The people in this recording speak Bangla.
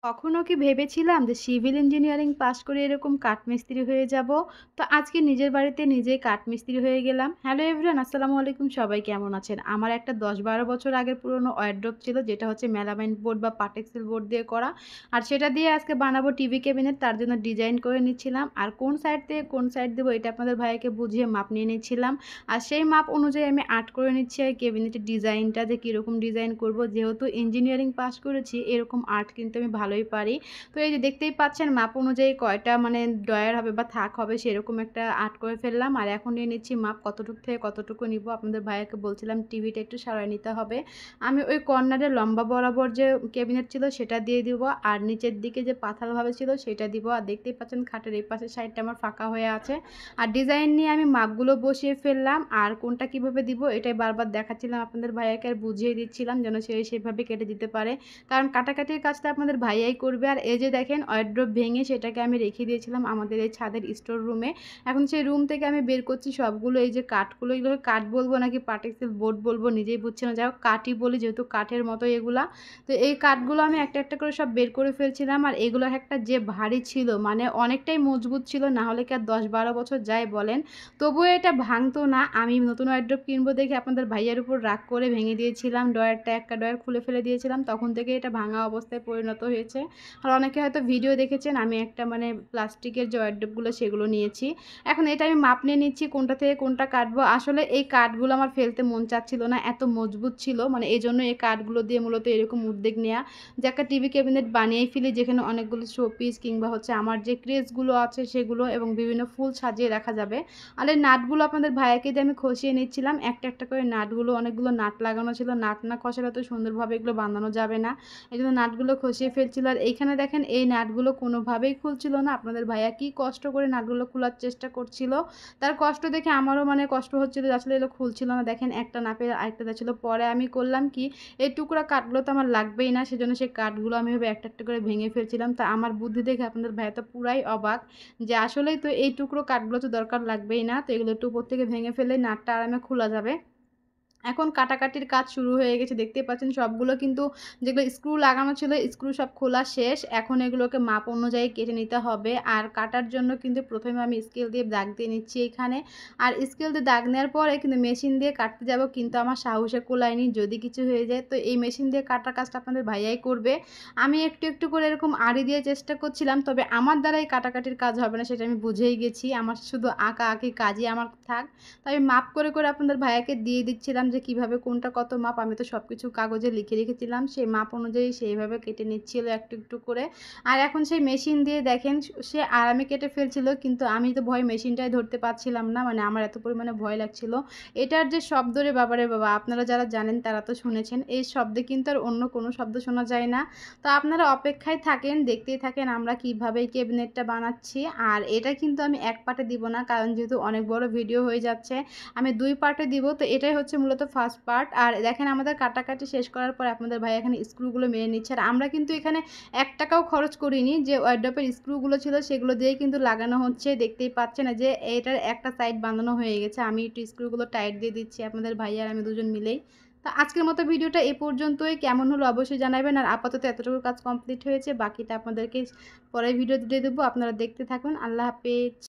কখনো কি ভেবেছিলাম যে সিভিল ইঞ্জিনিয়ারিং পাশ করে এরকম কাঠমিস্ত্রি হয়ে যাব? তো আজকে নিজের বাড়িতে নিজেই কাঠমিস্ত্রি হয়ে গেলাম। হ্যালো এভরিওয়ান, আসসালামু আলাইকুম। সবাই কেমন আছেন? আমার একটা ১০-১২ বছর আগের পুরনো ওয়ারড্রোব ছিল, যেটা হচ্ছে মেলামাইন বোর্ড বা পাটেক্সিল বোর্ড দিয়ে করা। আর সেটা দিয়ে আজকে বানাবো টিভি ক্যাবিনেট। তার জন্য ডিজাইন করে নিচ্ছিলাম। আর কোন সাইড থেকে কোন সাইড দেবো এটা আপনাদের ভাইয়াকে বুঝিয়ে মাপ নিয়ে নিচ্ছিলাম। আর সেই মাপ অনুযায়ী আমি আর্ট করে নিচ্ছি আর ক্যাবিনেটের ডিজাইনটা যে কীরকম ডিজাইন করব। যেহেতু ইঞ্জিনিয়ারিং পাস করেছি, এরকম আর্ট কিন্তু আমি ভালোই পারি। তো এই যে দেখতেই পাচ্ছেন মাপ অনুযায়ী কয়টা মানে ড্রয়ার হবে বা থাক হবে সেরকম একটা আর্ট করে ফেললাম। আর এখন নিয়ে নিচ্ছি মাপ কতটুকু থেকে কতটুকু নিব। আপনাদের ভাইয়াকে বলছিলাম টিভিটা একটু সারাই নিতে হবে। আমি ওই কর্নারে লম্বা বরাবর যে ক্যাবিনেট ছিল সেটা দিয়ে দিব, আর নিচের দিকে যে পাথালভাবে ছিল সেটা দিব। আর দেখতেই পাচ্ছেন খাটের এই পাশের সাইডটা আমার ফাঁকা হয়ে আছে। আর ডিজাইন নিয়ে আমি মাপগুলো বসিয়ে ফেললাম, আর কোনটা কিভাবে দিব এটাই বারবার দেখাচ্ছিলাম আপনাদের ভাইয়াকে, আর বুঝিয়ে দিচ্ছিলাম যেন সে সেভাবে কেটে দিতে পারে, কারণ কাটাকাটির কাজটা আপনাদের ভাইয়াই করবে। আর এই যে দেখেন ওয়ারড্রোব ভেঙে সেটাকে আমি রেখে দিয়েছিলাম আমাদের এই ছাদের স্টোর রুমে। এখন সেই রুম থেকে আমি বের করছি সবগুলো এই যে কাঠগুলো, এগুলোকে কাঠ বলবো নাকি পাটেক্সিল বোর্ড বলবো নিজেই বুঝছি না, যাই হোক কাঠই বলি যেহেতু কাঠের মতো এগুলা। তো এই কাঠগুলো আমি একটা একটা করে সব বের করে ফেলছিলাম। আর এগুলো একটা যে ভারী ছিল, মানে অনেকটাই মজবুত ছিল, না হলে কি আর ১০-১২ বছর যায় বলেন। তবুও এটা ভাঙতো না। আমি নতুন ওয়ারড্রোব কিনবো দেখে আপনাদের ভাইয়ার উপর রাগ করে ভেঙে দিয়েছিলাম ড্রয়ারটা, একটা ড্রয়ার খুলে ফেলে দিয়েছিলাম, তখন থেকে এটা ভাঙা অবস্থায় পরিণত হয়েছে। আর অনেকে হয়তো ভিডিও দেখেছেন আমি একটা মানে প্লাস্টিকের যে ওয়ারড্রোবগুলো সেগুলো নিয়েছি। এখন এটা আমি মাপ নিয়ে নিচ্ছি কোনটা থেকে কোনটা কাটবো। আসলে এই কাঠগুলো আমার ফেলতে মন চাচ্ছিল না, এত মজবুত ছিল, মানে এই জন্য এই কাঠগুলো দিয়ে মূলত এরকম উদ্যোগ নেওয়া যে একটা টিভি ক্যাবিনেট বানিয়েই ফেলি, যেখানে অনেকগুলো শোপিস কিংবা হচ্ছে আমার যে ক্রেজগুলো আছে সেগুলো এবং বিভিন্ন ফুল সাজিয়ে রাখা যাবে। আর এই নাটগুলো আপনাদের ভাইয়াকে দিয়ে আমি খসিয়ে নিচ্ছিলাম একটা একটা করে। নাটগুলো অনেকগুলো নাট লাগানো ছিল, নাট না খসালে তো সুন্দরভাবে এগুলো বাঁধানো যাবে না, এই জন্য নাটগুলো খসিয়ে ফেলছিল। আর এইখানে দেখেন এই নাটগুলো কোনোভাবেই খুলছিল না। আপনাদের ভাইয়া কি কষ্ট করে নাটগুলো খোলার চেষ্টা করছিল, তার কষ্ট দেখে আমারও মানে কষ্ট হচ্ছিল, আসলে এগুলো খুলছিল না। দেখেন একটা না পেয়ে আরেকটা যাচ্ছিল। পরে আমি করলাম কি, এই টুকরা কাঠগুলো তো আমার লাগবেই না, সেজন্য সেই কাঠগুলো আমি এভাবে একটা একটা করে ভেঙে ফেলছিলাম। তা আমার বুদ্ধি দেখে আপনাদের ভাইয়া তো পুরাই অবাক যে আসলেই তো এই টুকরো কাঠগুলো তো দরকার লাগবেই না, তো এগুলো একটু উপর থেকে ভেঙে ফেলে নাটটা আরামে খোলা যাবে। এখন কাটাকাটির কাজ শুরু হয়ে গেছে, দেখতেই পাচ্ছেন সবগুলো কিন্তু যেগুলো স্ক্রু লাগানো ছিল স্ক্রু সব খোলা শেষ। এখন এগুলোকে মাপ অনুযায়ী কেটে নিতে হবে। আর কাটার জন্য কিন্তু প্রথমে আমি স্কেল দিয়ে দাগ দিয়ে নিচ্ছি এখানে। আর স্কেল দিয়ে দাগ নেওয়ার পরে কিন্তু মেশিন দিয়ে কাটতে যাব, কিন্তু আমার সাহসে কোলায়নি, যদি কিছু হয়ে যায়। তো এই মেশিন দিয়ে কাটার কাজটা আপনাদের ভাইয়াই করবে। আমি একটু একটু করে এরকম আড়ি দিয়ে চেষ্টা করছিলাম, তবে আমার দ্বারাই কাটাকাটির কাজ হবে না সেটা আমি বুঝেই গেছি। আমার শুধু আঁকা আঁকি কাজই আমার থাক। তো আমি মাপ করে করে আপনাদের ভাইয়াকে দিয়ে দিচ্ছিলাম যে কিভাবে কোনটা কত মাপ। আমি তো সব কিছু কাগজে লিখে রেখেছিলাম, সেই মাপ অনুযায়ী সেইভাবে কেটে নিচ্ছিল একটু একটু করে। আর এখন সেই মেশিন দিয়ে দেখেন সে আরামে কেটে ফেলছিল, কিন্তু আমি তো ভয় মেশিনটাই ধরতে পারছিলাম না, মানে আমার এত পরিমাণে ভয় লাগছিল। এটার যে শব্দ রে বাবা রে বাবা, আপনারা যারা জানেন তারা তো শুনেছেন, এই শব্দে কিন্তু আর অন্য কোনো শব্দ শোনা যায় না। তো আপনারা অপেক্ষায় থাকেন, দেখতেই থাকেন আমরা কীভাবে এই ক্যাবিনেটটা বানাচ্ছি। আর এটা কিন্তু আমি এক পার্টে দিব না, কারণ যেহেতু অনেক বড় ভিডিও হয়ে যাচ্ছে, আমি 2 পার্টে দিব। তো এটাই হচ্ছে মূলত ফার্স্ট পার্ট। আর দেখেন আমাদের কাটাকাটি শেষ করার পর আপনাদের ভাই এখানে স্ক্রুগুলো মেরে নিচ্ছে। আর আমরা কিন্তু এখানে ১ টাকাও খরচ করিনি, যে ওয়ারড্রোবের স্ক্রুগুলো ছিল সেগুলো দিয়েই কিন্তু লাগানো হচ্ছে। দেখতেই পাচ্ছেন যে এটার একটা সাইড বাঁধানো হয়ে গেছে, আমি একটু স্ক্রুগুলো টাইট দিয়ে দিচ্ছি আপনাদের ভাই আর আমি দুজন মিলেই। তো আজকের মতো ভিডিওটা এ পর্যন্তই, কেমন হলো অবশ্যই জানাবেন। আর আপাতত এতটুকু কাজ কমপ্লিট হয়েছে, বাকিটা আপনাদেরকে পরের ভিডিও দিয়ে দেবো, আপনারা দেখতে থাকুন। আল্লাহ হাফেজ।